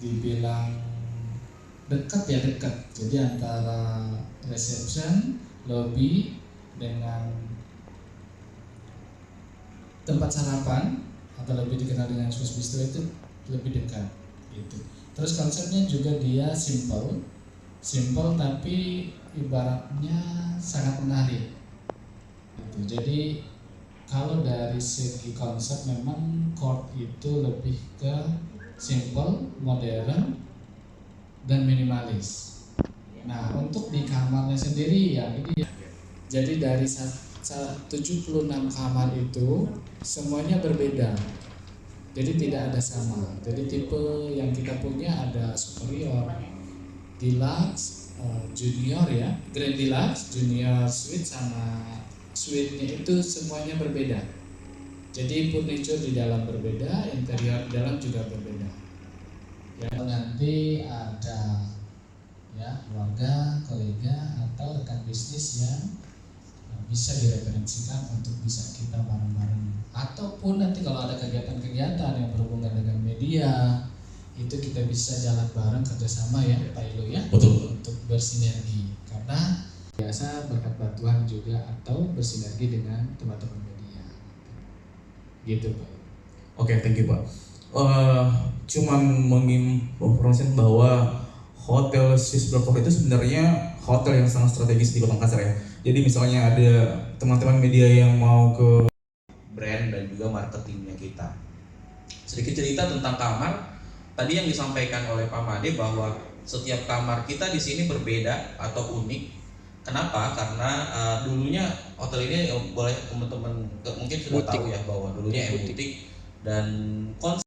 dibilang dekat ya dekat. Jadi antara reception, lobby dengan tempat sarapan atau lebih dikenal dengan Swiss Bistro itu lebih dekat gitu. Terus konsepnya juga dia simple tapi ibaratnya sangat menarik gitu. Jadi kalau dari segi konsep memang Court itu lebih ke simple, modern, dan minimalis. Nah untuk di kamarnya sendiri ya ini ya. Jadi dari 76 kamar itu semuanya berbeda. Jadi tidak ada sama. Jadi tipe yang kita punya ada superior, deluxe, junior ya, grand deluxe, junior suite sama suite-nya itu semuanya berbeda. Jadi furniture di dalam berbeda, interior di dalam juga berbeda. Ya nanti ada ya keluarga, kolega atau rekan bisnis yang bisa direferensikan untuk bisa kita bareng-bareng. Ataupun nanti kalau ada kegiatan-kegiatan yang berhubungan dengan media, itu kita bisa jalan bareng kerjasama ya Pak Ilo ya. Betul. Untuk bersinergi. Karena biasa berkat bantuan juga atau bersinergi dengan teman-teman media. Gitu Pak. Oke, thank you Pak. Cuman menginformasikan bahwa Hotel Swiss Bistro itu sebenarnya hotel yang sangat strategis di Kota Makassar ya. Jadi misalnya ada teman-teman media yang mau ke brand dan juga marketingnya kita. Sedikit cerita tentang kamar. Tadi yang disampaikan oleh Pak Made bahwa setiap kamar kita di sini berbeda atau unik. Kenapa? Karena dulunya hotel ini boleh teman-teman mungkin sudah tahu ya bahwa dulunya butik dan konsep